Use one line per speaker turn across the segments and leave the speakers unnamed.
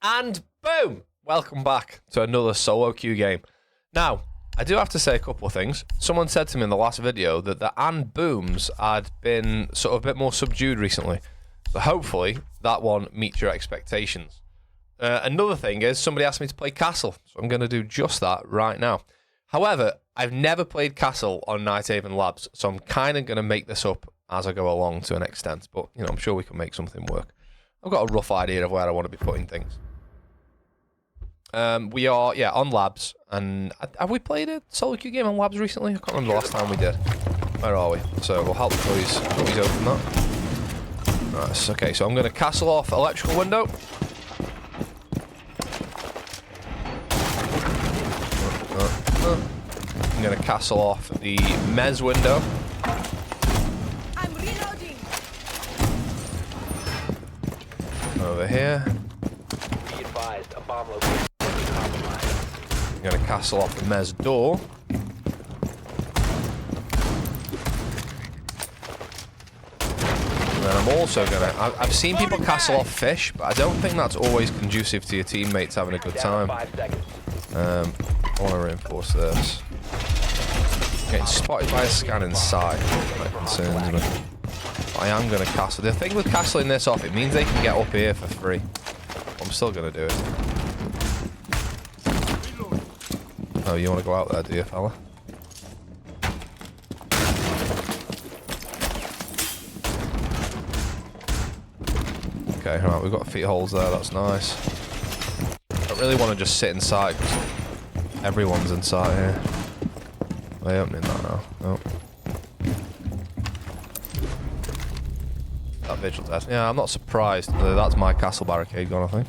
And boom! Welcome back to another solo queue game. Now, I do have to say a couple of things. Someone said to me in the last video that the and booms had been sort of a bit more subdued recently. So hopefully that one meets your expectations. Another thing is somebody asked me to play Castle, so I'm going to do just that right now. However, I've never played Castle on Nighthaven Labs, so I'm kind of going to make this up as I go along to an extent. But, you know, I'm sure we can make something work. I've got a rough idea of where I want to be putting things. We are, yeah, on Labs. And have we played a solo queue game on Labs recently? I can't remember the last time we did. Where are we? So we'll help the boys open that. Right, okay, so I'm going to castle off electrical window. I'm going to castle off the mez window.
I'm reloading.
Over here.
Be advised, a bomb location will be compromised.
I'm going to castle off the mez door. And then I'm also going to... I've seen people castle off fish, but I don't think that's always conducive to your teammates having a good time.
5 seconds.
I want to reinforce this. Getting spotted by a scan inside. That concerns me. But I am going to castle. The thing with castling this off, it means they can get up here for free. I'm still going to do it. Oh, you want to go out there, do you, fella? Okay, alright, we've got feet holes there, that's nice. I don't really want to just sit inside, because everyone's inside here. Are they opening that now? Nope. That vigil death. Yeah, I'm not surprised. That's my castle barricade gone, I think.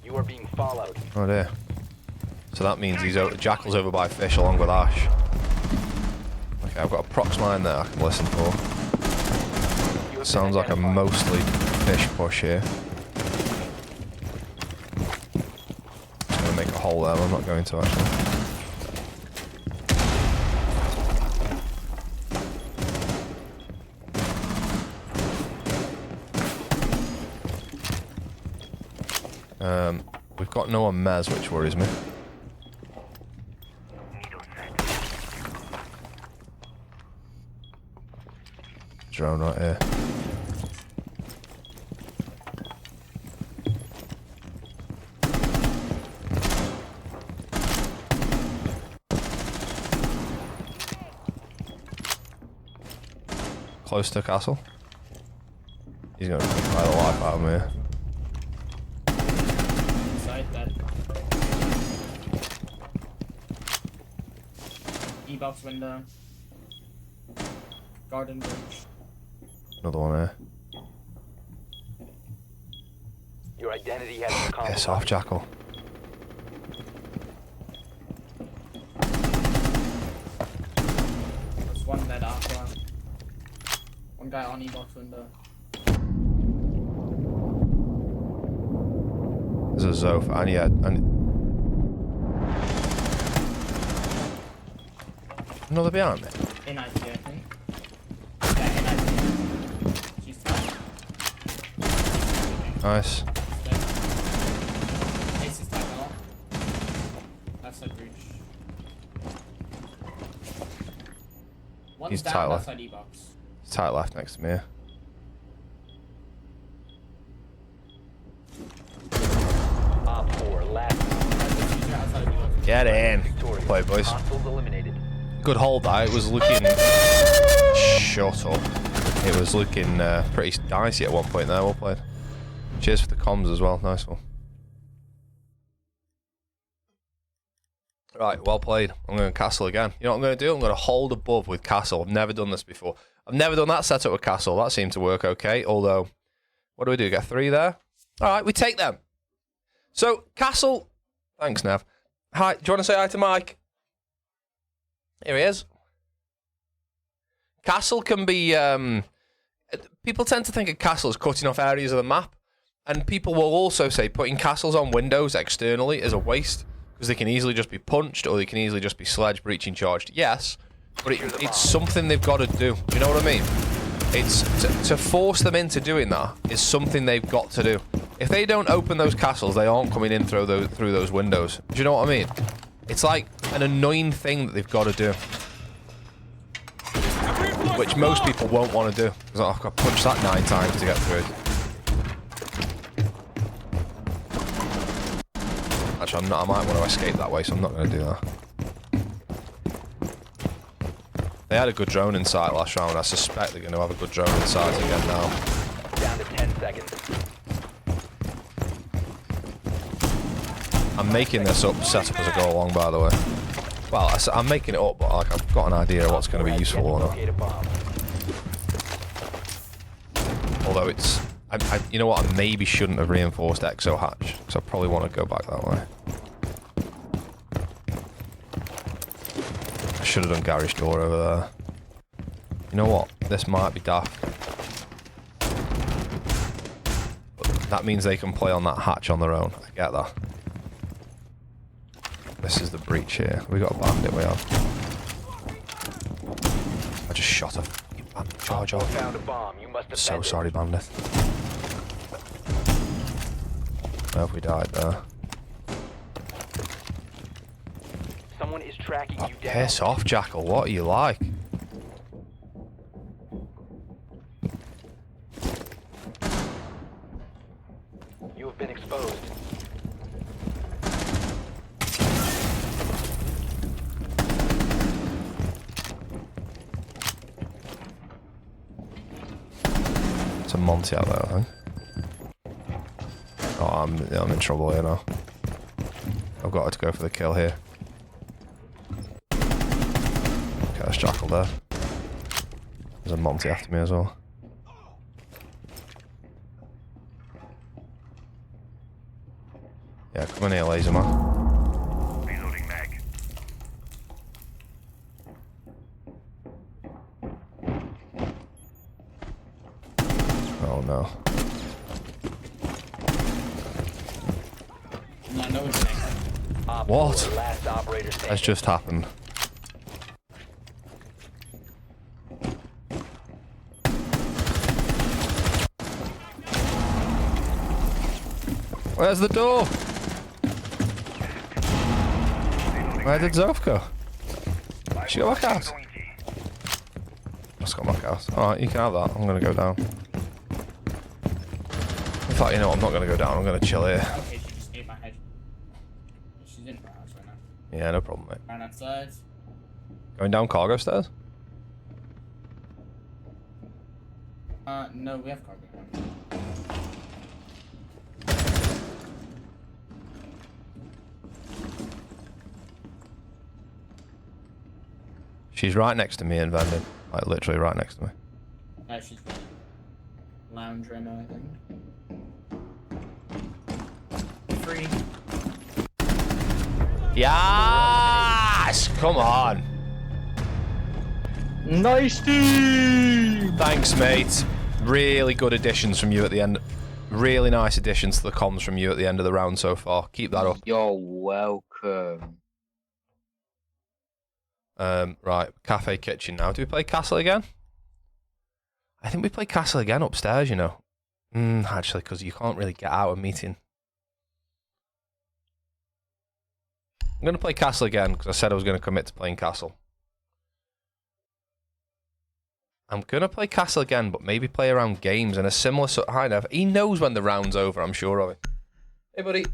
You are being followed.
Oh dear. So that means Jackal's over by fish along with Ash. Okay, I've got a prox mine there I can listen for. Sounds like a mostly fish push here. I'm going to make a hole there, but I'm not going to actually. We've got no one mez, which worries me. Drone right here. Close to castle. He's gonna fly the life out of me.
Inside that. E-box window. Garden bridge.
Another one here.
Your identity has been compromised.
Piss off, Jackal.
There's one dead after. One guy on E-box window.
There's a Zof, and yeah, and another behind me.
In IT, I think. Yeah, in IT. She's tight.
Nice.
Ace is tight now. Left side breach. One's
He's
down
tight
left
left.
side E-box.
He's tight left next to me here.
Op 4, last
Outside E-box.
Get in.
victorious.
Play, boys.
Hostiles eliminated.
Good hold that. It was looking... Shut up. It was looking pretty dicey at one point there. Well played. Cheers for the comms as well. Nice one. Right, well played. I'm going to castle again. You know what I'm going to do? I'm going to hold above with castle. I've never done this before. I've never done that setup with castle. That seemed to work okay. Although, what do we do? Get 3 there? All right, we take them. So, castle... Thanks, Nev. Hi, do you want to say hi to Mike? Here he is. Castle can be... people tend to think of castles cutting off areas of the map. And people will also say putting castles on windows externally is a waste. Because they can easily just be punched, or they can easily just be sledge breaching charged. Yes, but it's something they've got to do. Do you know what I mean? It's to force them into doing that is something they've got to do. If they don't open those castles, they aren't coming in through those windows. Do you know what I mean? It's like an annoying thing that they've got to do, which most people won't want to do. Because I've got to punch that 9 times to get through it. Actually, I might want to escape that way, so I'm not going to do that. They had a good drone in sight last round. I suspect they're going to have a good drone in sight again now.
Down to 10 seconds.
I'm making this setup as I go along, by the way. Well, I'm making it up, but like, I've got an idea of what's going to be useful or not. Although it's... you know what? I maybe shouldn't have reinforced exo hatch, because I probably want to go back that way. I should have done garage door over there. You know what? This might be daft. But that means they can play on that hatch on their own. I get that. This is the breach here. We got a bandit, we have. I just shot a fucking bandit. Charge off.
Found a bomb. You must
So sorry, bandit. I hope we died there.
Someone is tracking you down.
Piss off, Jackal. What are you like?
You have been exposed.
It's a Monty out there, I think. Oh, I'm in trouble here now. I've got to go for the kill here. Okay, there's Jackal there. There's a Monty after me as well. Yeah, come in here, laser man.
Reloading mag.
Oh no.
No, no one's next.
What?
Last operator standing.
That's just happened. Where's the door? Where did Zoph go? She go back out. Let's go back out. Alright, you can have that. I'm gonna go down. In fact, you know what? I'm not gonna go down. I'm gonna chill here.
Okay, she just ate my head. She's in front of us right now.
Yeah, no problem, mate.
Right outside.
Going down cargo stairs?
No, we have cargo.
She's right next to me in vending. Like, literally right next to me.
She's lounge right now, I think. Free.
Yes! Come on!
Nice team!
Thanks, mate. Really good additions from you at the end. Really nice additions to the comms from you at the end of the round so far. Keep that up.
You're welcome.
Right, cafe kitchen now. Do we play castle again? I think we play castle again upstairs, you know. Actually, because you can't really get out of meeting. I'm going to play castle again because I said I was going to commit to playing castle. I'm going to play castle again, but maybe play around games and a similar sort of... Hi, Nev. He knows when the round's over, I'm sure of it. Hey, buddy.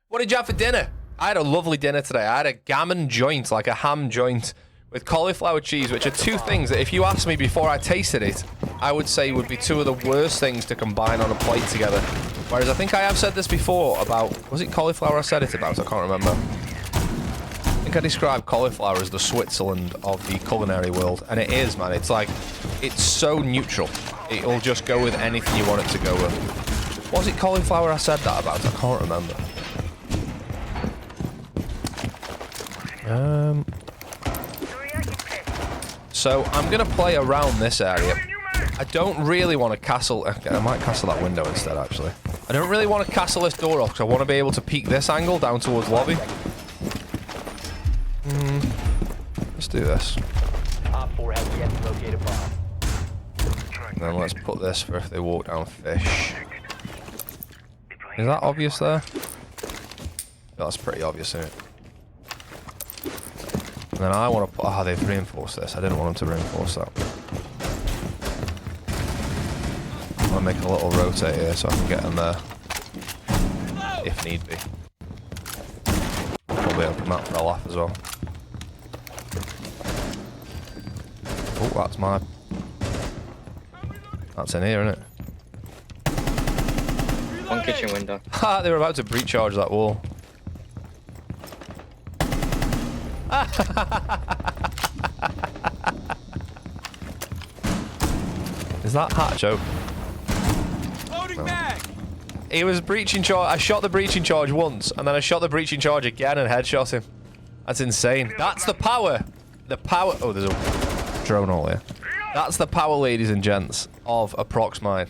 What did you have for dinner? I had a lovely dinner today. I had a gammon joint, like a ham joint, with cauliflower cheese, which are two things that if you asked me before I tasted it, I would say would be two of the worst things to combine on a plate together. Whereas I think I have said this before about... Was it cauliflower I said it about? I can't remember. I think I described cauliflower as the Switzerland of the culinary world, and it is, man. It's like, it's so neutral. It'll just go with anything you want it to go with. Was it cauliflower I said that about? I can't remember. So I'm gonna play around this area. I don't really want to castle. Okay, I might castle that window instead, actually. I don't really want to castle this door off because I want to be able to peek this angle down towards lobby. Let's do this.
Op 4 has yet to locate a bomb.
And then let's put this for if they walk down fish. Is that obvious there? That's pretty obvious, isn't it? And then I want to put... Oh, they've reinforced this. I didn't want them to reinforce that. I want to make a little rotate here so I can get in there. If need be. Probably open that for a laugh as well. Oh, that's my... That's in here, isn't it?
One kitchen window.
Ha! They were about to breach charge that wall. Is that hatch open?
Loading mag.
He was breaching charge. I shot the breaching charge once, and then I shot the breaching charge again and headshot him. That's insane. That's the power. The power. Oh, there's a drone all here. That's the power, ladies and gents, of a prox mine.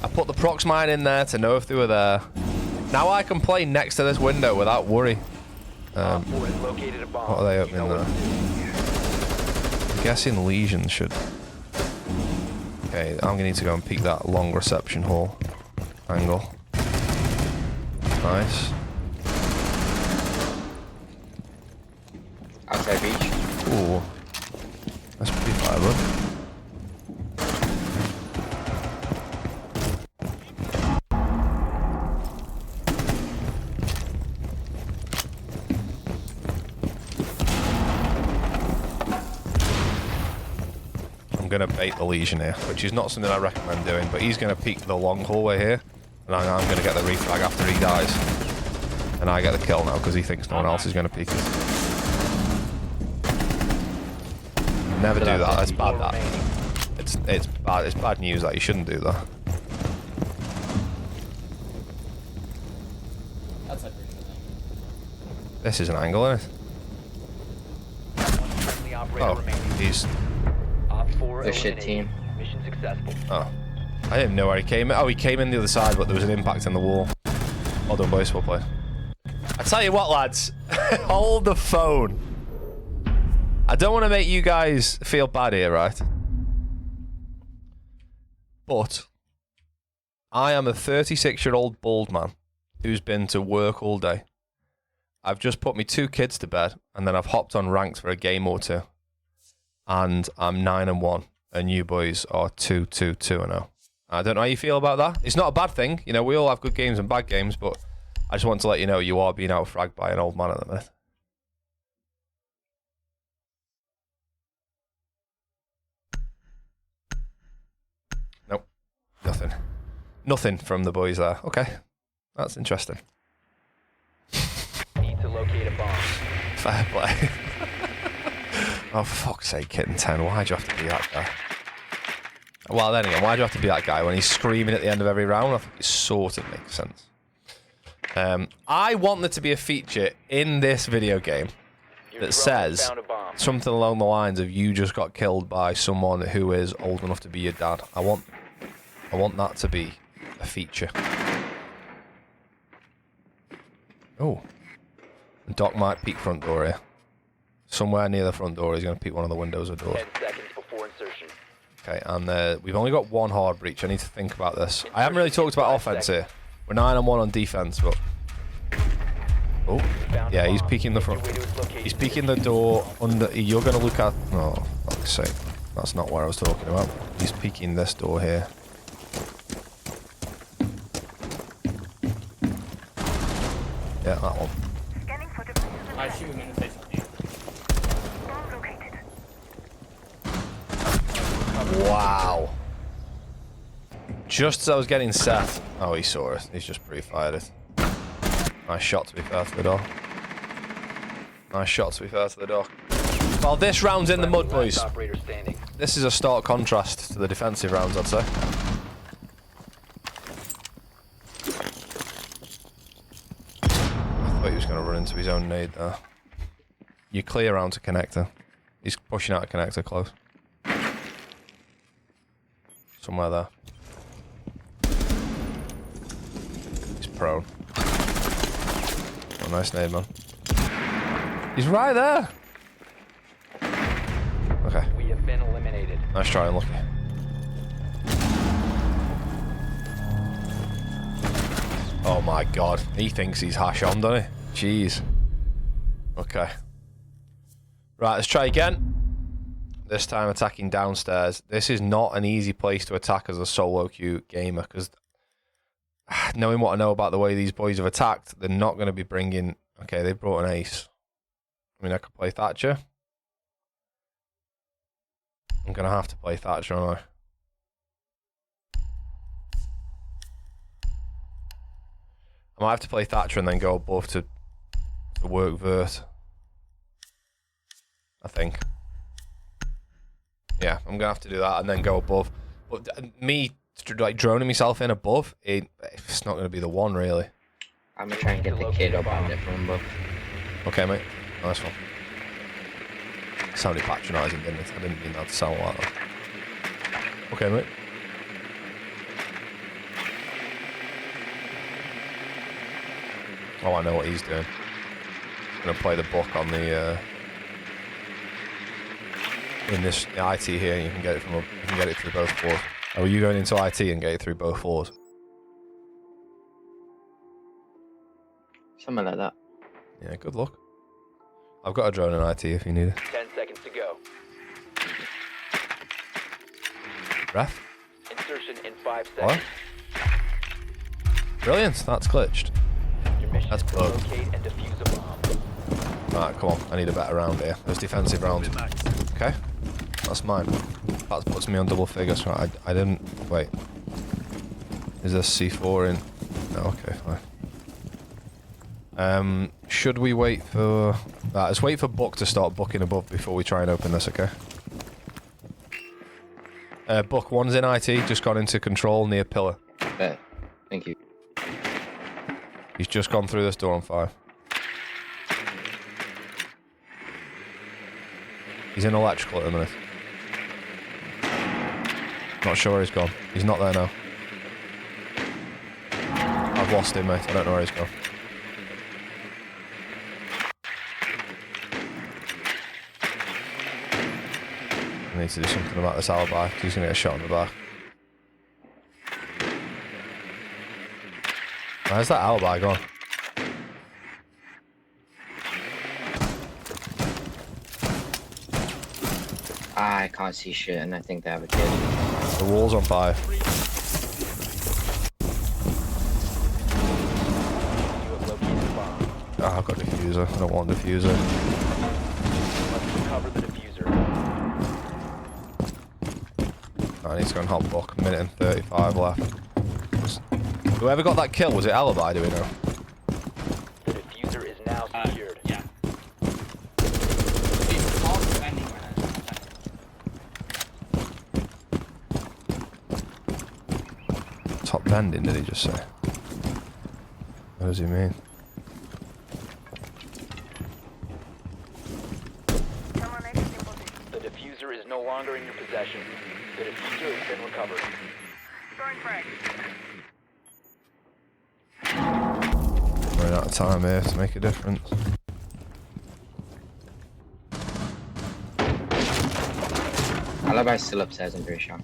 I put the prox mine in there to know if they were there. Now I can play next to this window without worry. What are they opening there? I'm guessing Legion should... Okay, I'm gonna need to go and peek that long reception hall angle. Nice.
Outside beach.
Ooh. That's pretty fireable. I'm gonna bait the Legion here, which is not something I recommend doing, but he's gonna peek the long hallway here, and I'm gonna get the refrag after he dies. And I get the kill now because he thinks no one else is gonna peek it. Never do that. It's bad. That it's bad. It's bad news that you shouldn't do that.
That's like pretty good.
This is an angle, isn't it? Oh, he's.
The shit team.
Mission successful.
Oh, I didn't know where he came. Oh, he came in the other side, but there was an impact in the wall. Well done, boys. Well played. I tell you what, lads, hold the phone. I don't want to make you guys feel bad here, right? But I am a 36-year-old bald man who's been to work all day. I've just put me 2 kids to bed, and then I've hopped on ranked for a game or 2. And I'm 9-1, and you boys are 2-2-2-0. I don't know how you feel about that. It's not a bad thing. You know, we all have good games and bad games, but I just want to let you know you are being out-fragged by an old man at the minute. Nope. Nothing. Nothing from the boys there. Okay. That's interesting.
Need to locate a bomb.
Fair play. Oh, for fuck's sake, Kitten 10, why'd you have to be that guy? Well, then again, why'd you have to be that guy when he's screaming at the end of every round? I think it sort of makes sense. I want there to be a feature in this video game that says something along the lines of you just got killed by someone who is old enough to be your dad. I want that to be a feature. Oh. Doc might peek front door here. Somewhere near the front door, he's going to peek one of the windows or doors.
10 seconds before insertion.
Okay, and we've only got 1 hard breach. I need to think about this. I haven't really talked about offense here. We're 9-1 on defense, but... Oh, yeah, he's peeking the front. He's peeking the door under... You're going to look at... Oh, fuck's sake. That's not what I was talking about. He's peeking this door here. Yeah, that one.
I shoot him in the face.
Wow. Just as I was getting set. Oh, he saw it. He's just pre-fired it. Nice shot, to be fair to the door. Nice shot, to be fair to the door. Well, this round's in the mud, boys. This is a stark contrast to the defensive rounds, I'd say. I thought he was going to run into his own nade there. You clear around to connector. He's pushing out a connector close. Somewhere there. He's prone. Oh, nice nade, man. He's right there! Okay.
We have been eliminated.
Nice try, unlucky. Oh my god. He thinks he's hash on, doesn't he? Jeez. Okay. Right, let's try again. This time attacking downstairs. This is not an easy place to attack as a solo queue gamer, because knowing what I know about the way these boys have attacked, they're not going to be bringing... Okay, they brought an ace. I mean, I could play Thatcher. I'm going to have to play Thatcher, aren't I? I might have to play Thatcher and then go above to work Vert. I think. Yeah, I'm gonna have to do that and then go above. But me like droning myself in above, it's not gonna be the one really.
I'm gonna try and get the kid up on it from above.
Okay, mate. Nice one. Sounded patronising, didn't it? I didn't mean that to sound like that. Okay, mate. Oh, I know what he's doing. I'm gonna play the book on the in this IT here. You can get it from you can get it through both floors. Oh, are you going into IT and get it through both floors?
Something like that.
Yeah, good luck. I've got a drone in IT if you need it.
10 seconds to go.
Ref?
Insertion in 5
What?
seconds.
Brilliant. That's glitched.
Your mission
That's
is to
bugged.
locate and defuse a bomb.
Right, come on. I need a better round here. There's defensive rounds. Okay. That's mine. That puts me on double figures. Right, I didn't... Wait. Is there C4 in... No, okay, fine. Should we wait for... Right, let's wait for Buck to start bucking above before we try and open this, okay? Buck, one's in IT, just gone into control near pillar.
Bet. Thank you.
He's just gone through this door on 5. He's in electrical at the minute. Not sure where he's gone. He's not there now. I've lost him, mate. I don't know where he's gone. I need to do something about this alibi. He's going to get shot in the back. Where's that alibi gone?
I can't see shit, and I think they have a kid.
The wall's on fire.
You have located a bomb.
Oh, I've got a diffuser. I don't want a diffuser.
You must recover the diffuser.
I need to go and help Buck. A minute and 35 left. Whoever got that kill, was it alibi, do we know?
The diffuser is now secured.
Yeah. It's all defending right now.
Top bending, did he just say? What does he mean?
The diffuser is no longer in your possession. The diffuser has been recovered.
Running out of time here to make a difference.
Alibi's still upstairs, I'm pretty sure.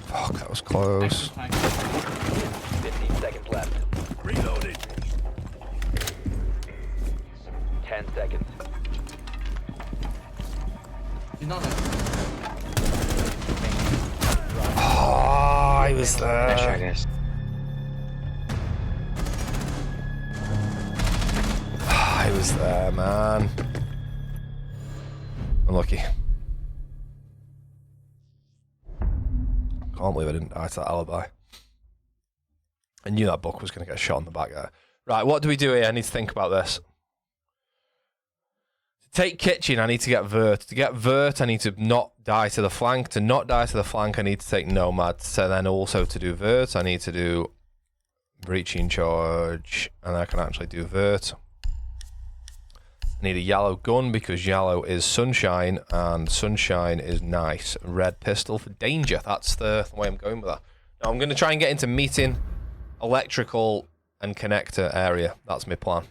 Fuck, that was close.
15 seconds left.
Reloading.
10 seconds.
He's not there.
Oh, he was
Nice try,
there.
guys.
He was there, man. Unlucky. Can't believe I didn't die to that alibi. I knew that Buck was going to get shot in the back there. Right, what do we do here? I need to think about this. take kitchen, I need to get vert. To get vert, I need to not die to the flank. To not die to the flank, I need to take nomad. So then also to do vert, I need to do breaching charge, and I can actually do vert. I need a yellow gun because yellow is sunshine, and sunshine is nice. Red pistol for danger. That's the way I'm going with that. Now I'm going to try and get into meeting, electrical, and connector area. That's my plan.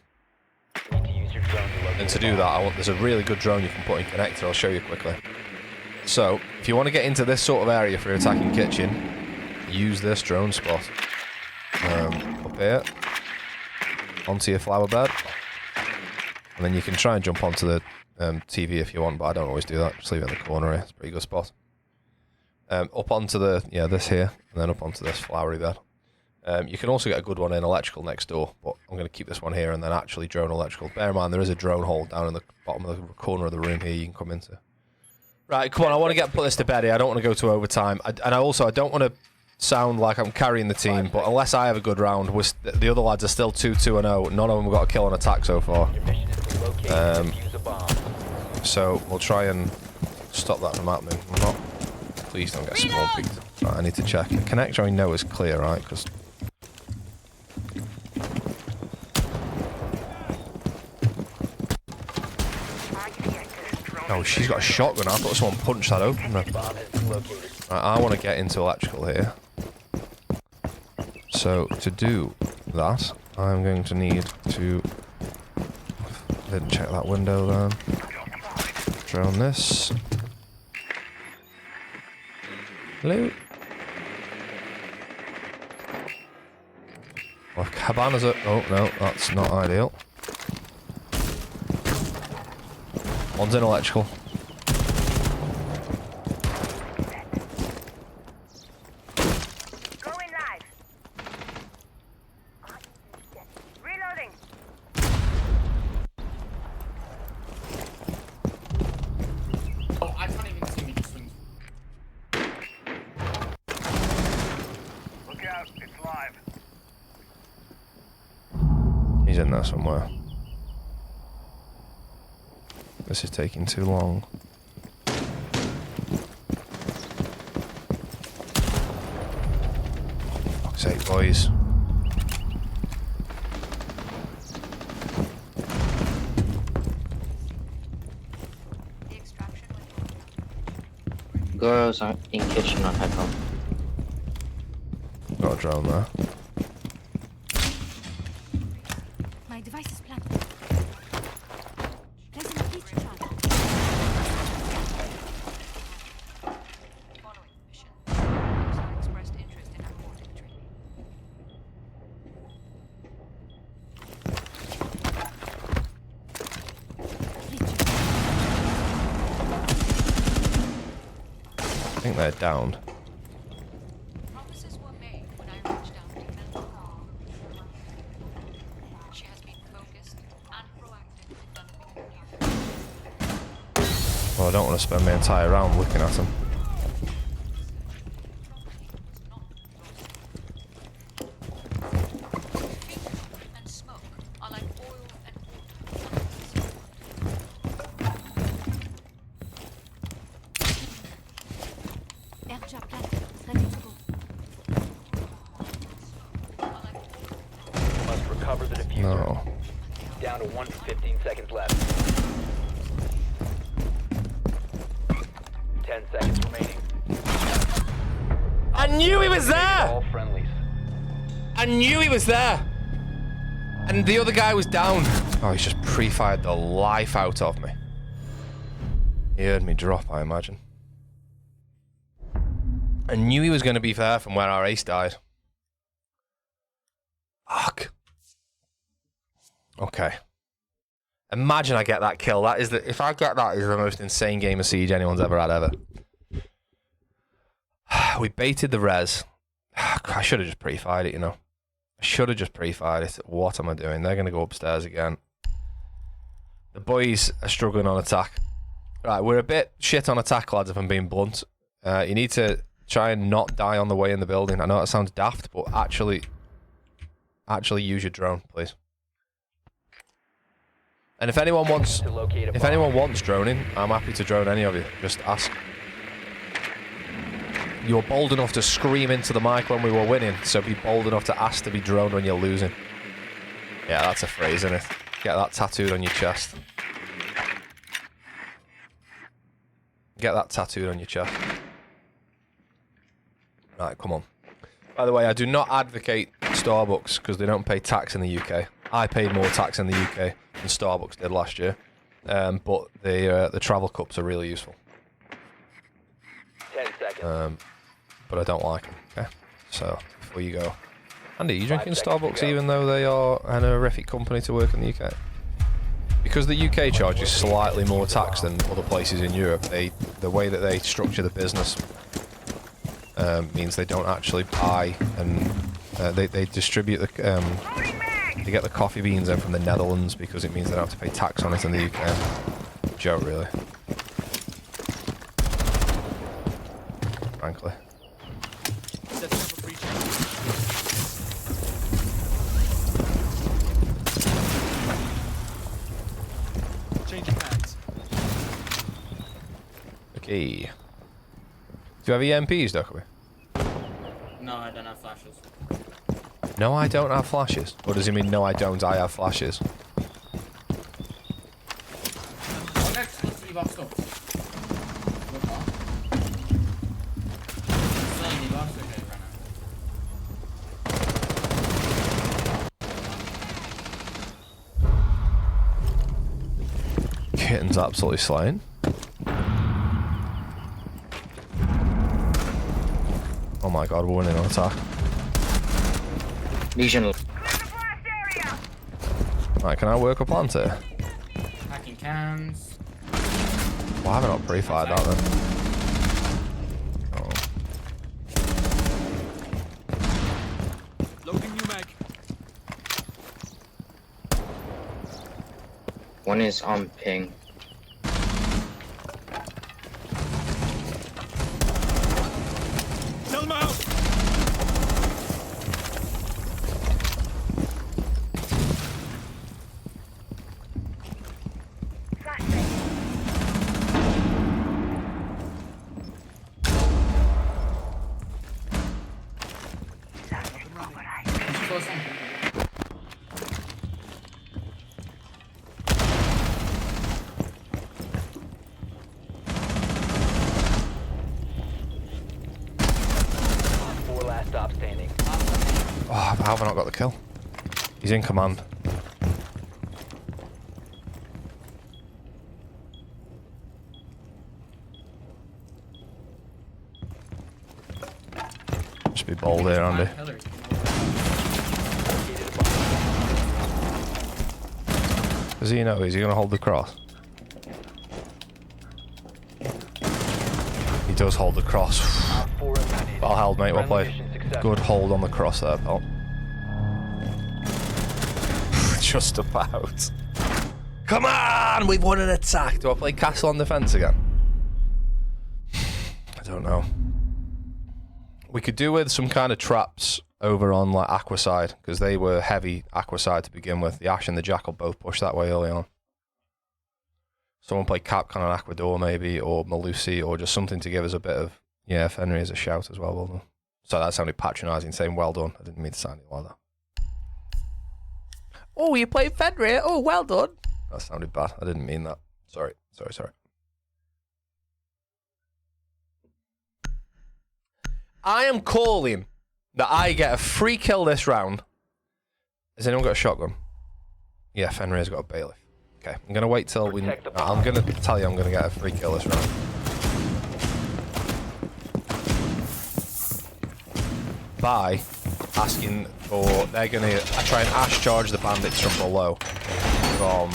You need to use your drone to locate
And to
the
do
bomb.
that, there's a really good drone you can put in connector. I'll show you quickly. So, if you want to get into this sort of area for your attacking kitchen, use this drone spot. Up here, onto your flower bed, and then you can try and jump onto the TV if you want, but I don't always do that. Just leave it in the corner here. It's a pretty good spot. Up onto the, this here, and then up onto this flowery bed. You can also get a good one in electrical next door, but I'm going to keep this one here and then actually drone electrical. Bear in mind, there is a drone hole down in the bottom of the corner of the room here you can come into. Right, come on, I want to put this to bed here. I don't want to go to overtime. I don't want to sound like I'm carrying the team, but unless I have a good round, the other lads are still 2-2-0. None of them have got a kill on attack so far.
Your mission is to locate and defuse a bomb.
So we'll try and stop that from happening. Please don't get small peeked. Right, I need to check. The connector I know is clear, right? Because oh, she's got a shotgun. I thought someone punched that open.
Bomb has been located.
Right, I want to get into electrical here. So to do that, I'm going to need to. Didn't check that window then. Drone this. Hello. Well, cabanas are. Oh no, that's not ideal. One's in electrical.
Going live. Reloading.
Oh, I can't even see me just swing.
Look out, it's live.
He's in there somewhere. This is taking too long. Fuck's sake, boys.
Girls are in kitchen on headphone.
Got a drone there.
My device is planted. Placing a feature charge.
Following mission. Users have expressed interest in aborting training.
I think they're downed.
Promises were made when I reached out to Mel. She has been focused and proactive in developing a new.
Well, I don't want to spend my entire round looking at them.
And smoke are like oil and
Airjar planted. Ready to go.
You must recover the diffuser.
No.
Down to 15 seconds left. 10 seconds remaining.
I knew he was there!
All friendlies.
I knew he was there! And the other guy was down. Oh, he's just pre-fired the life out of me. He heard me drop, I imagine. I knew he was going to be there from where our ace died. Fuck. Okay. Imagine I get that kill. That is the, if I get that, is the most insane game of Siege anyone's ever had ever. We baited the res. I should have just pre-fired it, you know. I should have just pre-fired it. What am I doing? They're going to go upstairs again. The boys are struggling on attack. Right, we're a bit shit on attack, lads, if I'm being blunt. You need to try and not die on the way in the building. I know that sounds daft, but actually use your drone, please. And if anyone wants,
To locate a
if
bomb.
anyone wants droning, I'm happy to drone any of you. Just ask. You were bold enough to scream into the mic when we were winning, so be bold enough to ask to be droned when you're losing. Yeah, that's a phrase, isn't it? Get that tattooed on your chest. Get that tattooed on your chest. Right, come on. By the way, I do not advocate Starbucks because they don't pay tax in the UK. I paid more tax in the UK than Starbucks did last year. But the travel cups are really useful.
10 seconds.
But I don't like them. Okay, so before you go, Andy, you
5
drinking
seconds to
Starbucks
go.
even though they are an horrific company to work in the UK? Because the UK charges slightly more tax than other places in Europe. The way that they structure the business means they don't actually buy and they distribute the they get the coffee beans in from the Netherlands because it means they don't have to pay tax on it in the UK. Joke, really. Frankly.
Setting up a breach. Changing hands.
Okay. Do you have EMPs, Dockery?
No, I don't have flashes.
No, I don't have flashes. Or does he mean no, I don't? I have flashes.
Oh, next, let's leave off stuff. Look on. Saying leave off, okay, right now.
Kitten's absolutely slain. Oh my god, we're winning on attack.
Legion.
Right, can I work a plant here?
Hacking cans.
Why have I not pre-fired that then? Oh.
Loading new mag.
One is on ping.
Tell him out.
Let's close on.
Four last stop standing.
Oh, how have I not got the kill? He's in command. Just be bold here, Andy.
Located a bomb.
Does he know? Is he going to hold the cross? He does hold the cross.
Op 4 eliminated.
Well held, mate. Well
Friendly
played.
mission successful.
Good hold on the cross there, pal. Just about. Come on! We've won an attack. Do I play castle on defense again? I don't know. We could do with some kind of traps over on like Aquaside, because they were heavy Aquaside to begin with. The Ash and the Jackal both pushed that way early on. Someone play Capcom on Aquador maybe, or Malusi, or just something to give us a bit of, yeah, Fenrir is a shout as well. Well done. So that sounded patronising, saying well done. I didn't mean to sound it like that. Oh, you played Fenrir? Oh, well done. That sounded bad. I didn't mean that. Sorry. I am calling that I get a free kill this round. Has anyone got a shotgun? Yeah, Fenrir's got a bailiff. Okay, I'm going to wait till we...
Protect the
I'm going to tell you I'm going to get a free kill this round. By asking for... They're going to try and Ash charge the bandits from below. From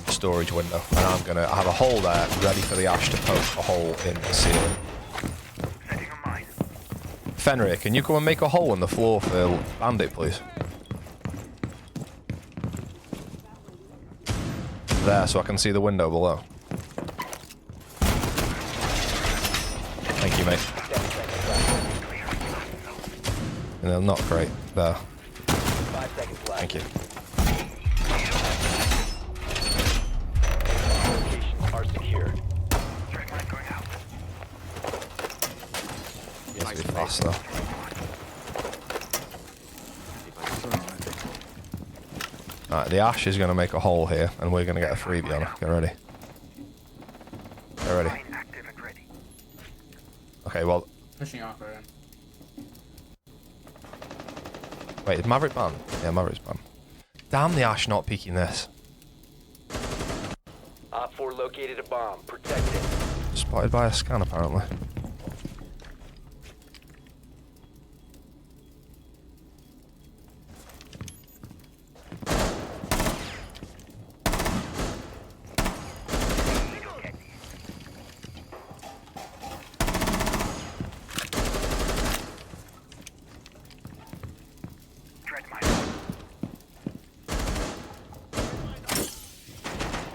storage window. And I'm going to have a hole there ready for the Ash to poke a hole in the ceiling.
Setting a mine.
Fenrir, can you come and make a hole in the floor for bandit, please? There, so I can see the window below. Thank you, mate. No, not great. There.
5 seconds left.
Thank you. this though. Alright, the Ash is going to make a hole here, and we're going to get a freebie on her. Get ready. Get ready.
Mine active and ready.
Okay, well...
Pushing off her.
Wait, is Maverick banned? Yeah, Maverick's banned. Damn the Ash not peeking this.
Op 4 located a bomb. Protect it.
Spotted by a scan, apparently.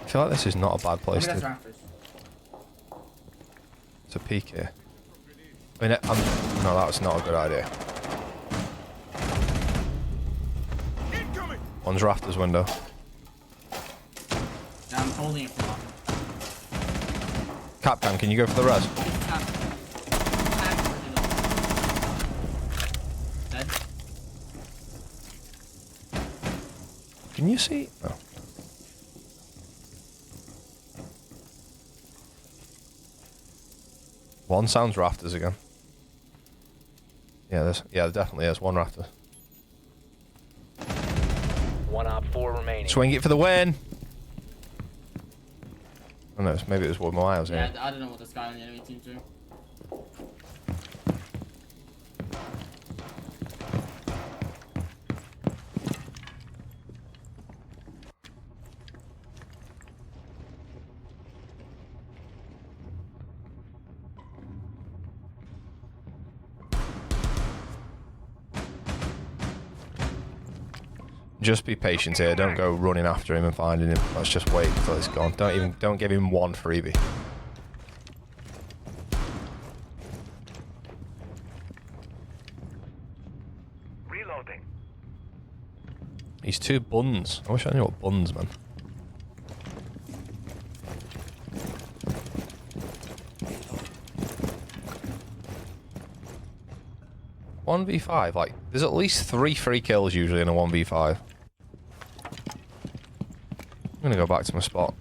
I feel like this is not a bad place
Maybe that's
to
rafters.
peek here. I mean, no, that's not a good idea. One's rafters window.
Now I'm holding it for long.
Capcan, can you go for the res?
Dead.
Can you see? No. One sounds rafters again. Yeah, there definitely is one rafter.
One Op 4 remaining.
Swing it for the win. Oh no, maybe it was one miles.
Yeah, I don't know what this guy on the enemy team do.
Just be patient here. Don't go running after him and finding him. Let's just wait until he's gone. Don't give him one freebie.
Reloading.
He's two buns. I wish I knew what buns meant. One v5, like there's at least 3 free kills usually in a 1v5. I'm gonna go back to my spot.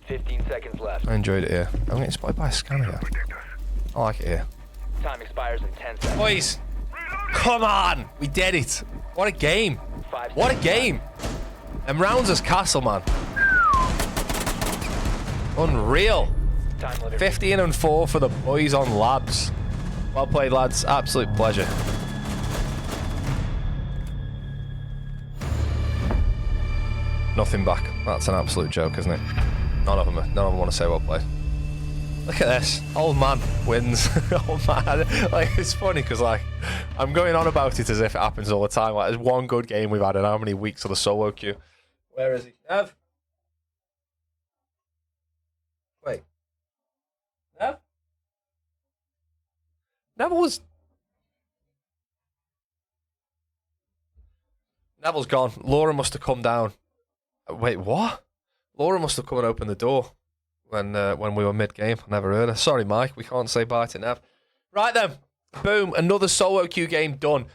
15 seconds left.
I enjoyed it here. I'm getting spotted by a scanner here.
Protect us.
I like it here.
Time expires in 10 seconds.
Boys, come on, we did it. What a game.
5
What a
seconds
game. Them rounds as Castle, man. Unreal.
left. Time limit.
15-4 for the boys on Labs. Well played, lads. Absolute pleasure. Nothing back. That's an absolute joke, isn't it? None of them want to say well played. Look at this. Old man wins. Old man. Like, it's funny because, like, I'm going on about it as if it happens all the time. Like, there's one good game we've had in how many weeks of the solo queue. Where is he? Nev? Wait. Nev? Neville's gone. Laura must have come down. Wait, what? Laura must have come and opened the door when we were mid-game. I never heard her. Sorry, Mike. We can't say bye to Nev. Right then. Boom. Another solo queue game done.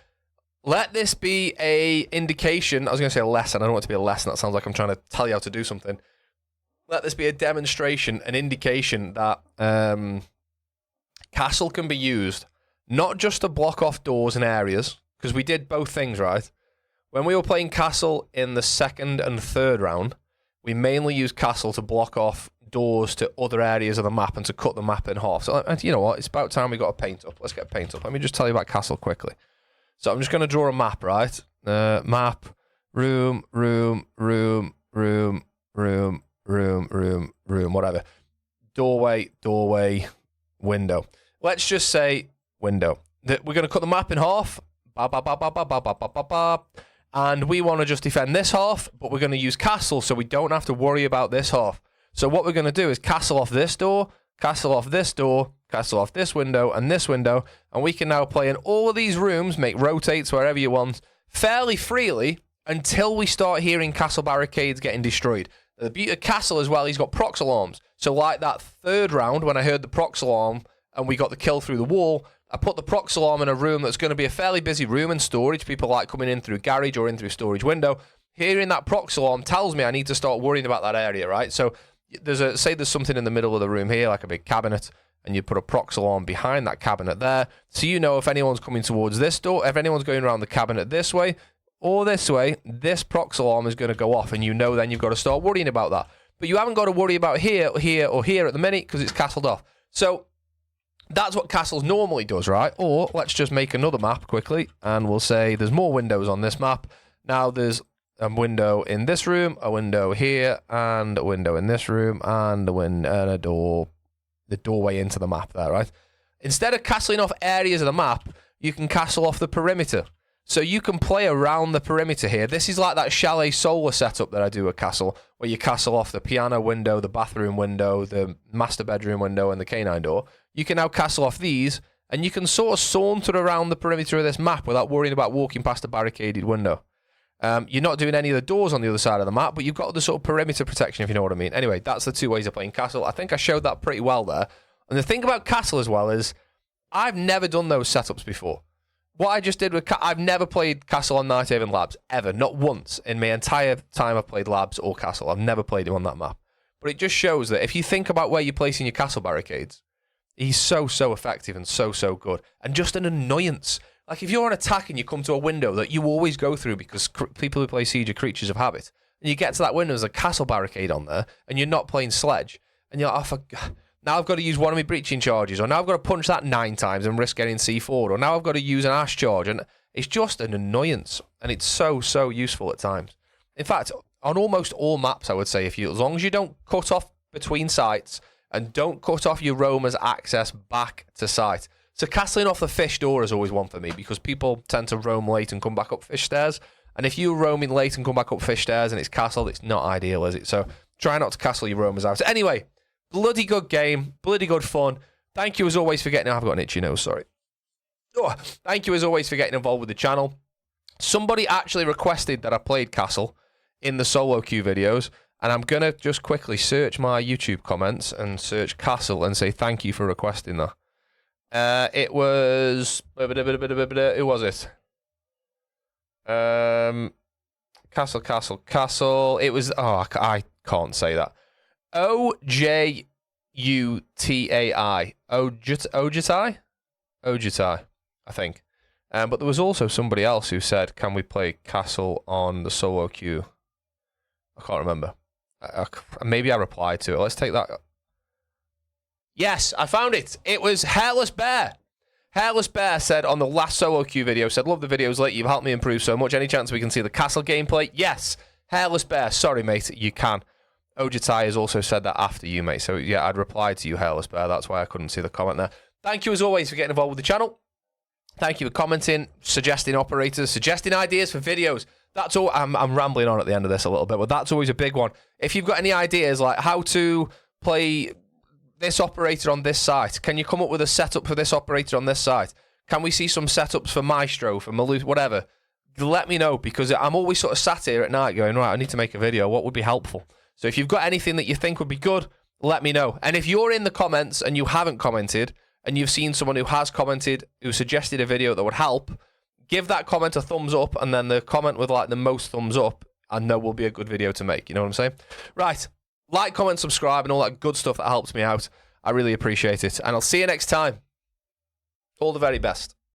Let this be a indication. I was going to say a lesson. I don't want it to be a lesson. That sounds like I'm trying to tell you how to do something. Let this be a demonstration, an indication that Castle can be used not just to block off doors and areas, because we did both things, right? When we were playing Castle in the second and third round, we mainly used Castle to block off doors to other areas of the map and to cut the map in half. So, you know what? It's about time we got a paint up. Let's get a paint up. Let me just tell you about Castle quickly. So I'm just going to draw a map, right? Map, room, whatever. Doorway, window. Let's just say window. We're going to cut the map in half. And we want to just defend this half, but we're going to use Castle so we don't have to worry about this half. So what we're going to do is Castle off this door, Castle off this door, Castle off this window, and we can now play in all of these rooms, make rotates wherever you want, fairly freely, until we start hearing Castle barricades getting destroyed. The beauty of Castle as well, he's got prox alarms. So like that third round when I heard the prox alarm and we got the kill through the wall, I put the prox alarm in a room that's going to be a fairly busy room in storage. People like coming in through garage or in through storage window. Hearing that prox alarm tells me I need to start worrying about that area, right? So there's something in the middle of the room here, like a big cabinet, and you put a prox alarm behind that cabinet there. So you know if anyone's coming towards this door, if anyone's going around the cabinet this way or this way, this prox alarm is going to go off, and you know then you've got to start worrying about that. But you haven't got to worry about here, here, or here at the minute because it's castled off. So that's what castles normally does, right? Or let's just make another map quickly, and we'll say there's more windows on this map. Now there's a window in this room, a window here, and a window in this room, and a door, the doorway into the map there, right? Instead of castling off areas of the map, you can castle off the perimeter. So you can play around the perimeter here. This is like that chalet solar setup that I do at castle, where you castle off the piano window, the bathroom window, the master bedroom window, and the canine door. You can now castle off these, and you can sort of saunter around the perimeter of this map without worrying about walking past a barricaded window. You're not doing any of the doors on the other side of the map, but you've got the sort of perimeter protection, if you know what I mean. Anyway, that's the two ways of playing castle. I think I showed that pretty well there. And the thing about castle as well is I've never done those setups before. What I just did with I've never played castle on Nighthaven Labs, ever. Not once in my entire time I've played Labs or castle. I've never played him on that map. But it just shows that if you think about where you're placing your castle barricades, he's so effective and so good. And just an annoyance. Like, if you're on attack and you come to a window that you always go through because people who play Siege are creatures of habit, and you get to that window, there's a castle barricade on there, and you're not playing sledge, and you're like, now I've got to use one of my breaching charges, or now I've got to punch that 9 times and risk getting C4, or now I've got to use an ash charge, and it's just an annoyance, and it's so useful at times. In fact, on almost all maps, I would say, as long as you don't cut off between sites, and don't cut off your roamer's access back to site. So castling off the fish door is always one for me, because people tend to roam late and come back up fish stairs. And if you're roaming late and come back up fish stairs and it's castled, it's not ideal, is it? So try not to castle your roamers out. Anyway, bloody good game, bloody good fun. Thank you as always for getting... I've got an itchy nose, sorry. Oh, thank you as always for getting involved with the channel. Somebody actually requested that I played castle in the solo queue videos, and I'm going to just quickly search my YouTube comments and search castle and say thank you for requesting that. It was... Who was it? Castle. It was... Oh, I can't say that. Ojutai. Ojutai, I think. But there was also somebody else who said, can we play castle on the solo queue? I can't remember. Maybe I replied to it. Let's take that... Yes, I found it. It was Hairless Bear. Hairless Bear said on the last solo queue video, said, love the videos lately, you've helped me improve so much. Any chance we can see the castle gameplay? Yes. Hairless Bear, sorry, mate, you can. Ojutai has also said that after you, mate. So, yeah, I'd replied to you, Hairless Bear. That's why I couldn't see the comment there. Thank you, as always, for getting involved with the channel. Thank you for commenting, suggesting operators, suggesting ideas for videos. That's all. I'm rambling on at the end of this a little bit, but that's always a big one. If you've got any ideas, like how to play... this operator on this site. Can you come up with a setup for this operator on this site? Can we see some setups for Maestro, for Maloof, whatever? Let me know, because I'm always sort of sat here at night going, right, I need to make a video. What would be helpful? So if you've got anything that you think would be good, let me know. And if you're in the comments and you haven't commented, and you've seen someone who has commented, who suggested a video that would help, give that comment a thumbs up, and then the comment with like the most thumbs up, I know will be a good video to make. You know what I'm saying? Right. Like, comment, subscribe, and all that good stuff that helps me out. I really appreciate it. And I'll see you next time. All the very best.